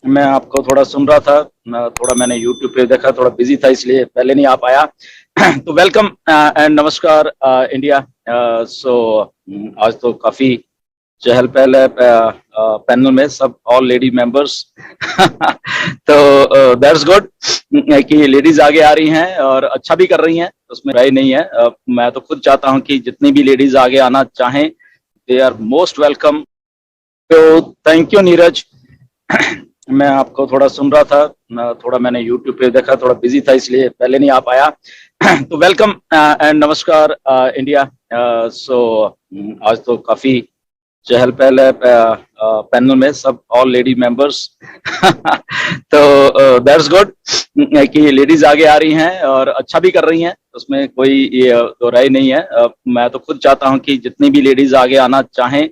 मैं आपको थोड़ा सुन रहा था। थोड़ा मैंने यूट्यूब पे देखा, थोड़ा बिजी था इसलिए पहले नहीं आ पाया। तो वेलकम एंड नमस्कार इंडिया। सो आज तो काफी चहल पहल है पैनल में, सब ऑल लेडी मेंबर्स। तो दैट्स गुड कि लेडीज आगे आ रही हैं और अच्छा भी कर रही हैं, उसमें राय नहीं है। मैं तो खुद चाहता हूं कि जितनी भी लेडीज आगे आना चाहें, दे आर मोस्ट वेलकम। तो थैंक यू नीरज। मैं आपको थोड़ा सुन रहा था। थोड़ा मैंने यूट्यूब पे देखा, थोड़ा बिजी था इसलिए पहले नहीं आ पाया। तो वेलकम एंड नमस्कार इंडिया। सो आज तो काफी चहल पहल है पैनल में, सब ऑल लेडी मेंबर्स। तो दैट्स गुड कि लेडीज आगे आ रही हैं और अच्छा भी कर रही हैं, उसमें कोई ये दो राय नहीं है। मैं तो खुद चाहता हूं कि जितनी भी लेडीज आगे आना चाहें,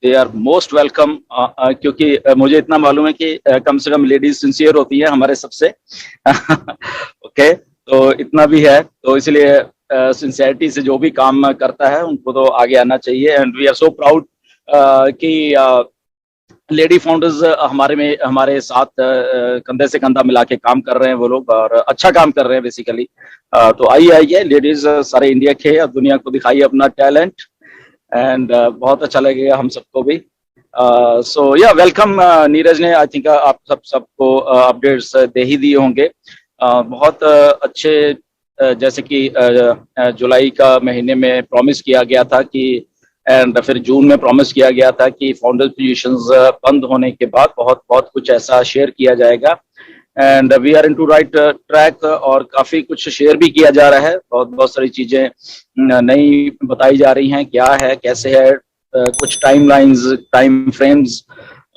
दे आर मोस्ट वेलकम। क्योंकि मुझे इतना मालूम है कि कम से कम लेडीज सिंसियर होती है हमारे सबसे। ओके, तो इतना भी है, तो इसलिए सिंसियरिटी से जो भी काम करता है उनको तो आगे आना चाहिए। And we are so proud कि लेडी फाउंडर्स हमारे साथ कंधे से कंधा मिला के काम कर रहे हैं वो लोग, और अच्छा काम कर रहे हैं बेसिकली। तो आइए आइए लेडीज, सारे इंडिया के और दुनिया को दिखाइए अपना टैलेंट। एंड बहुत अच्छा लगेगा हम सबको भी। सो या वेलकम नीरज ने, आई थिंक आप सबको अपडेट्स दे ही दिए होंगे। बहुत अच्छे, जैसे कि जुलाई का महीने में प्रॉमिस किया गया था कि, एंड फिर जून में प्रॉमिस किया गया था कि फाउंडर पोजीशंस बंद होने के बाद बहुत बहुत कुछ ऐसा शेयर किया जाएगा। And we are into right track, और काफी कुछ शेयर भी किया जा रहा है। बहुत बहुत सारी चीजें नई बताई जा रही हैं, क्या है कैसे है। कुछ टाइमलाइंस, टाइम फ्रेम्स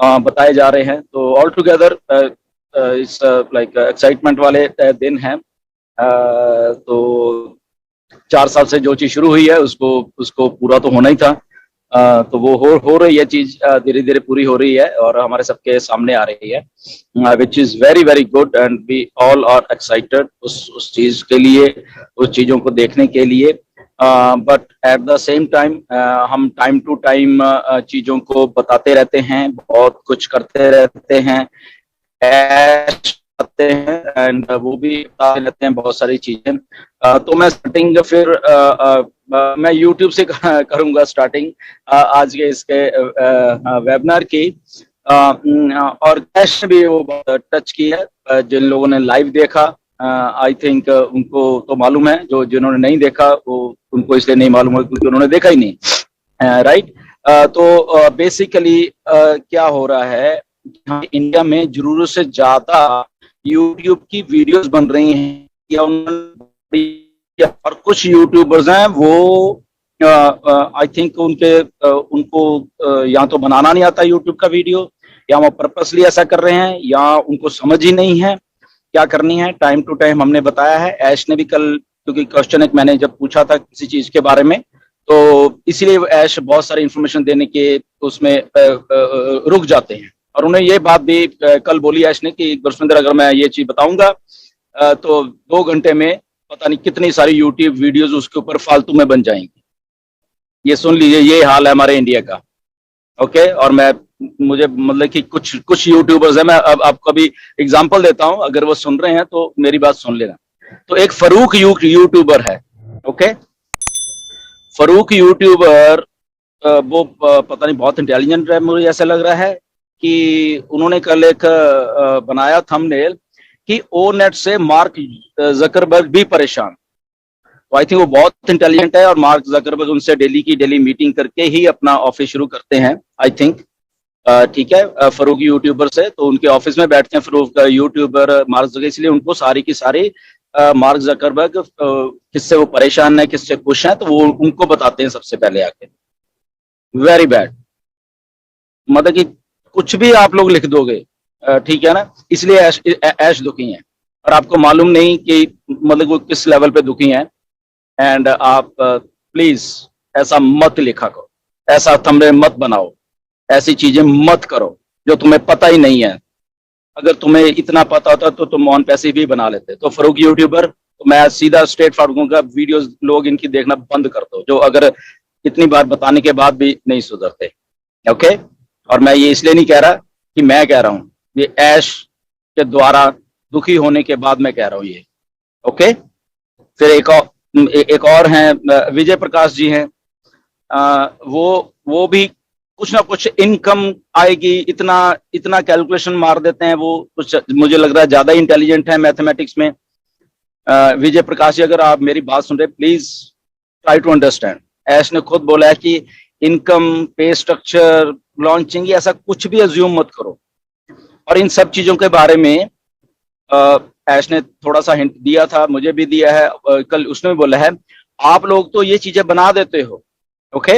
बताए जा रहे हैं। तो ऑल टुगेदर इस लाइक एक्साइटमेंट वाले दिन हैं। तो 4 साल से जो चीज शुरू हुई है उसको उसको पूरा तो होना ही था। तो वो हो रही है चीज, धीरे धीरे पूरी हो रही है और हमारे सबके सामने आ रही है, which is very very good. And we all are excited उस चीज के लिए, उस चीजों को देखने के लिए। But at the same time हम टाइम टू टाइम चीजों को बताते रहते हैं, बहुत कुछ करते रहते हैं, आते हैं, एंड वो भी बता रहते हैं बहुत सारी चीजें। तो मैं स्टार्टिंग फिर मैं यूट्यूब से करूंगा स्टार्टिंग आज के इसके वेबिनार की। और कैश भी वो टच किया, जिन लोगों ने लाइव देखा, आई थिंक उनको तो मालूम है, जो जिन्होंने नहीं देखा वो उनको इसलिए नहीं मालूम है क्योंकि उन्होंने देखा ही नहीं, राइट। तो बेसिकली क्या हो रहा है, इंडिया में जरूरत से ज्यादा यूट्यूब की वीडियोस बन रही हैं, और कुछ यूट्यूबर्स हैं वो आई थिंक उनको या तो बनाना नहीं आता यूट्यूब का वीडियो, या वो पर्पसली ऐसा कर रहे हैं, या उनको समझ ही नहीं है क्या करनी है। टाइम टू टाइम हमने बताया है, ऐश ने भी कल, क्योंकि क्वेश्चन एक मैंने जब पूछा था किसी चीज के बारे में, तो इसीलिए ऐश बहुत सारी इंफॉर्मेशन देने के उसमें रुक जाते हैं। और उन्हें ये बात भी कल बोली ऐश ने कि गुरसविंदर, अगर मैं ये चीज बताऊंगा तो 2 घंटे में पता नहीं कितनी सारी यूट्यूब वीडियोस उसके ऊपर फालतू में बन जाएंगी। ये सुन लीजिए, ये हाल है हमारे इंडिया का। ओके, और मुझे मतलब कि कुछ कुछ यूट्यूबर्स हैं, मैं अब आपको अभी एग्जांपल देता हूं, अगर वो सुन रहे हैं तो मेरी बात सुन लेना। तो एक फरूक यूट्यूबर है। ओके, फरूक यूट्यूबर, वो पता नहीं बहुत इंटेलिजेंट है, मुझे ऐसा लग रहा है कि उन्होंने कल एक बनाया थंबनेल कि ओ नेट से मार्क जकरबर्ग भी परेशान। तो आई थिंक वो बहुत इंटेलिजेंट है, और मार्क जकरबर्ग उनसे डेली की डेली मीटिंग करके ही अपना ऑफिस शुरू करते हैं, आई थिंक। ठीक है, फरूक यूट्यूबर से तो उनके ऑफिस में बैठते हैं फरूक यूट्यूबर मार्क जकरबर्ग, इसलिए उनको सारी की सारी मार्क जकरबर्ग किससे वो परेशान है, किससे खुश है, तो वो उनको बताते हैं सबसे पहले आके। वेरी बैड, मतलब कि कुछ भी आप लोग लिख दोगे, ठीक है ना। इसलिए ऐश दुखी है, और आपको मालूम नहीं कि मतलब वो किस लेवल पे दुखी है। एंड आप प्लीज ऐसा मत लिखा करो, ऐसा थंबनेल मत बनाओ, ऐसी चीजें मत करो जो तुम्हें पता ही नहीं है। अगर तुम्हें इतना पता होता तो तुम ऑन पैसे भी बना लेते। तो फरूक यूट्यूबर, तो मैं सीधा स्ट्रेट फॉरवर्ड कहूंगा, वीडियोस लोग इनकी देखना बंद कर दो, जो अगर इतनी बार बताने के बाद भी नहीं सुधरते। ओके, और मैं ये इसलिए नहीं कह रहा कि मैं कह रहा हूं, ये ऐश के द्वारा दुखी होने के बाद मैं कह रहा हूं ये। ओके, फिर एक और हैं विजय प्रकाश जी हैं, वो भी कुछ ना कुछ इनकम आएगी, इतना इतना कैलकुलेशन मार देते हैं वो, कुछ मुझे लग रहा है ज्यादा इंटेलिजेंट है मैथमेटिक्स में। विजय प्रकाश जी, अगर आप मेरी बात सुन रहे, प्लीज ट्राई टू अंडरस्टैंड। ऐश ने खुद बोला है कि इनकम, पे स्ट्रक्चर, लॉन्चिंग, ऐसा कुछ भी अज्यूम मत करो। और इन सब चीजों के बारे में ऐश ने थोड़ा सा हिंट दिया था, मुझे भी दिया है, कल उसने भी बोला है, आप लोग तो ये चीजें बना देते हो। ओके,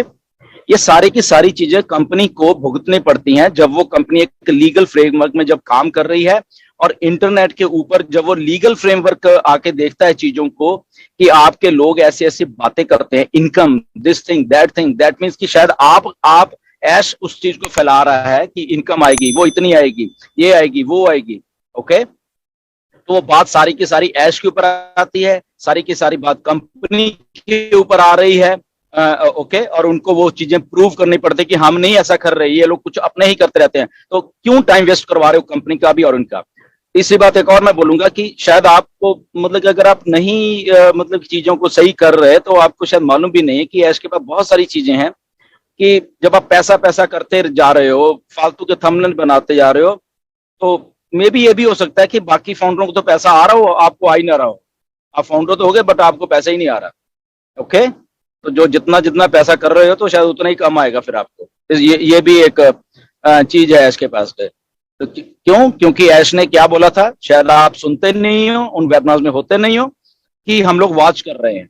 ये सारी की सारी चीजें कंपनी को भुगतनी पड़ती हैं जब वो कंपनी एक लीगल फ्रेमवर्क में जब काम कर रही है, और इंटरनेट के ऊपर जब वो लीगल फ्रेमवर्क आके देखता है चीजों को कि आपके लोग ऐसी ऐसी बातें करते हैं, income, this thing, that means कि शायद आप ऐश उस चीज को फैला रहा है कि इनकम आएगी, वो इतनी आएगी, ये आएगी, वो आएगी। ओके, तो वो बात सारी की सारी ऐश के ऊपर आती है, सारी की सारी बात कंपनी के ऊपर आ रही है। ओके, और उनको वो चीजें प्रूव करनी पड़ती है कि हम नहीं ऐसा कर रहे, ये लोग कुछ अपने ही करते रहते हैं, तो क्यों टाइम वेस्ट करवा रहे हो कंपनी का भी और उनका। इसी बात एक और मैं बोलूंगा कि शायद आपको, मतलब कि अगर आप नहीं मतलब चीजों को सही कर रहे तो आपको शायद मालूम भी नहीं है कि ऐश के पास बहुत सारी चीजें हैं कि जब आप पैसा पैसा करते जा रहे हो, फालतू के थंबनेल बनाते जा रहे हो, तो मे बी ये भी हो सकता है कि बाकी फाउंडरों को तो पैसा आ रहा हो, आपको आ ही ना रहा हो। आप फाउंडर तो हो गए बट आपको पैसा ही नहीं आ रहा। ओके, तो जो जितना जितना पैसा कर रहे हो तो शायद उतना ही कम आएगा फिर आपको। ये भी एक चीज है ऐश के पास है। तो क्यों? क्योंकि ऐश ने क्या बोला था, शायद आप सुनते नहीं हो, उन वेबिनार्स में होते नहीं हो, कि हम लोग वॉच कर रहे हैं,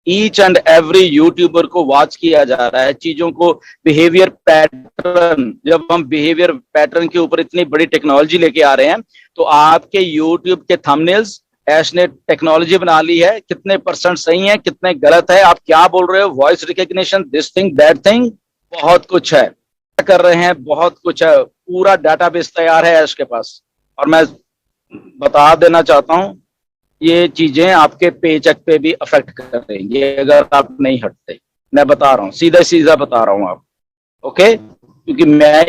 ईच एंड एवरी यूट्यूबर को वॉच किया जा रहा है, चीजों को, बिहेवियर पैटर्न, जब हम बिहेवियर पैटर्न के ऊपर इतनी बड़ी टेक्नोलॉजी लेके आ रहे हैं, तो आपके यूट्यूब के थंबनेल्स ऐश ने टेक्नोलॉजी बना ली है, कितने परसेंट सही है, कितने गलत है, आप क्या बोल रहे हो, voice recognition, this thing, that thing, बहुत कुछ है, कर रहे हैं, बहुत कुछ है, पूरा डाटाबेस तैयार है ऐश के पास। और मैं बता देना चाहता हूं, ये चीजें आपके पेचेक पे भी अफेक्ट कर रही है अगर आप नहीं हटते। मैं बता रहा हूँ, सीधा सीधा बता रहा हूँ आप। ओके, क्योंकि मैं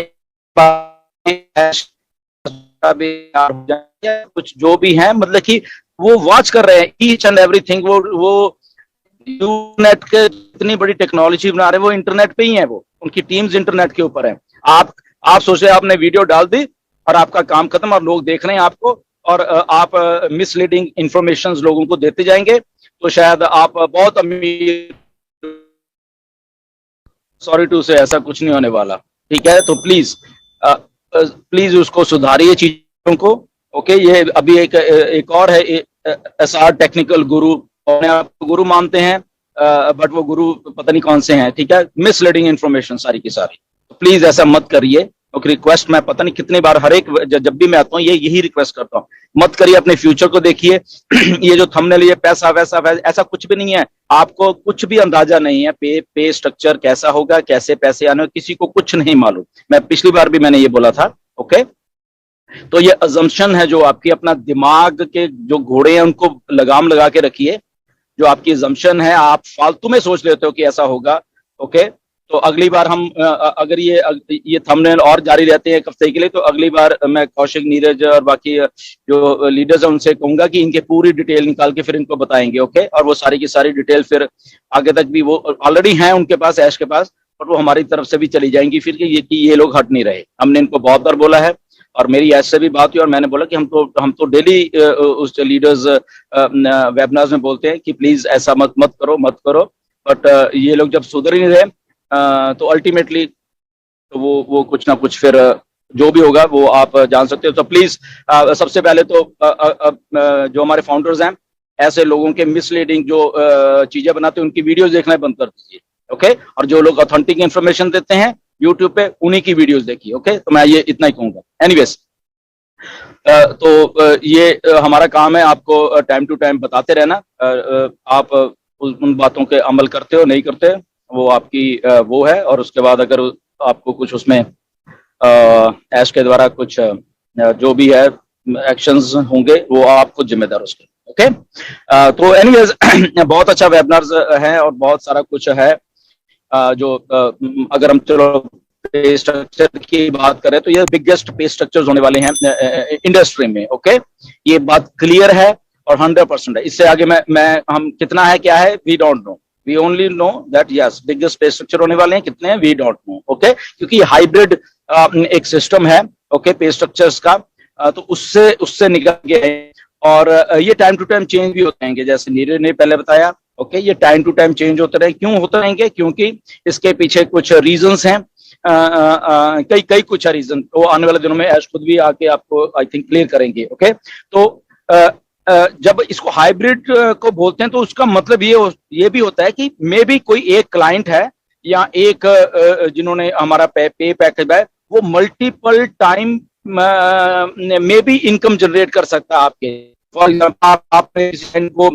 कुछ जो भी है, मतलब कि वो वॉच कर रहे हैं ईच एंड एवरीथिंग। वो इंटरनेट के इतनी बड़ी टेक्नोलॉजी बना रहे हैं, वो इंटरनेट पे ही है, वो उनकी टीम्स इंटरनेट के ऊपर है। आप सोचे आपने वीडियो डाल दी और आपका काम खत्म, और लोग देख रहे हैं आपको, और आप मिसलीडिंग इंफॉर्मेशन लोगों को देते जाएंगे, तो शायद आप बहुत अमीर, सॉरी टू से, ऐसा कुछ नहीं होने वाला। ठीक है, तो प्लीज प्लीज उसको सुधारिए चीजों को। ओके, ये अभी एक और है, SR टेक्निकल गुरु, आप गुरु मानते हैं, बट वो गुरु पता नहीं कौन से हैं। ठीक है, मिसलीडिंग इंफॉर्मेशन सारी की सारी, तो प्लीज ऐसा मत करिए। ओके, रिक्वेस्ट मैं पता नहीं कितनी बार, हर एक जब भी मैं आता हूँ यही रिक्वेस्ट करता हूँ, मत करिए, अपने फ्यूचर को देखिए। ये जो थंबनेल, ये पैसा वैसा ऐसा कुछ भी नहीं है, आपको कुछ भी अंदाजा नहीं है, पे स्ट्रक्चर कैसा होगा, कैसे पैसे आने, किसी को कुछ नहीं मालूम। मैं पिछली बार भी मैंने ये बोला था। ओके, तो ये अजम्पशन है जो आपकी, अपना दिमाग के जो घोड़े हैं उनको लगाम लगा के रखिए। जो आपकी अजम्पशन है, आप फालतू में सोच लेते हो कि ऐसा होगा। ओके, तो अगली बार हम अगर ये थंबनेल और जारी रहते हैं एक हफ्ते के लिए, तो अगली बार मैं कौशिक, नीरज और बाकी जो लीडर्स हैं उनसे कहूंगा कि इनके पूरी डिटेल निकाल के फिर इनको बताएंगे। ओके, और वो सारी की सारी डिटेल फिर आगे तक भी वो ऑलरेडी हैं उनके पास, ऐश के पास, और वो हमारी तरफ से भी चली जाएंगी फिर कि ये लोग हट नहीं रहे। हमने इनको बहुत बार बोला है, और मेरी ऐश से भी बात हुई, और मैंने बोला कि हम तो डेली उस लीडर्स वेबिनार्स में बोलते हैं कि प्लीज ऐसा मत करो, बट ये लोग जब सुधर ही नहीं रहे, तो अल्टीमेटली तो वो कुछ ना कुछ फिर जो भी होगा वो आप जान सकते हो। तो प्लीज सबसे पहले तो जो हमारे फाउंडर्स हैं, ऐसे लोगों के मिसलीडिंग जो चीजें बनाते हैं उनकी वीडियोस देखना बंद कर दीजिए। ओके, और जो लोग ऑथेंटिक इंफॉर्मेशन देते हैं यूट्यूब पे, उन्हीं की वीडियोस देखिए। ओके, तो मैं ये इतना ही कहूंगा। एनीवेज, तो ये हमारा काम है आपको टाइम टू टाइम बताते रहना। आप उन बातों के अमल करते हो नहीं करते, वो आपकी वो है। और उसके बाद अगर आपको कुछ उसमें ऐश के द्वारा कुछ जो भी है एक्शंस होंगे, वो आप खुद जिम्मेदार उसके। ओके, तो एनीवेज बहुत अच्छा वेबिनार्स है और बहुत सारा कुछ है जो अगर हम चलो पे स्ट्रक्चर की बात करें तो ये बिगेस्ट पे स्ट्रक्चर्स होने वाले हैं इंडस्ट्री में। ओके, ये बात क्लियर है और 100% है। इससे आगे मैं हम कितना है क्या है we don't know, we only know that yes biggest pay structure होने वाले हैं, कितने हैं वी डोंट नो। ओके, क्योंकि हाइब्रिड एक सिस्टम है ओके पे स्ट्रक्चर्स का, तो उससे उससे निकल गए हैं। और ये टाइम टू टाइम चेंज भी होते रहेंगे, जैसे नीरज ने पहले बताया। ओके, ये टाइम टू टाइम चेंज होते रहे, क्यों होते रहेंगे? क्योंकि इसके पीछे कुछ रीजंस हैं, कई कई कुछ रीजन, तो आने वाले दिनों में ऐश खुद भी आके आपको आई थिंक क्लियर करेंगे। ओके, तो जब इसको हाइब्रिड को बोलते हैं तो उसका मतलब ये भी होता है कि मे बी कोई एक क्लाइंट है या एक जिन्होंने हमारा पे पैकेज है, वो मल्टीपल टाइम में भी इनकम जनरेट कर सकता है आपके। फॉर एग्जाम्पल आपने को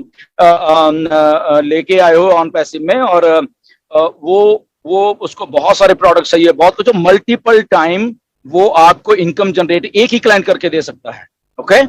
लेके आए हो ऑन पैसिव में, और वो उसको बहुत सारे प्रोडक्ट चाहिए, बहुत कुछ, मल्टीपल टाइम वो आपको इनकम जनरेट एक ही क्लाइंट करके दे सकता है। ओके,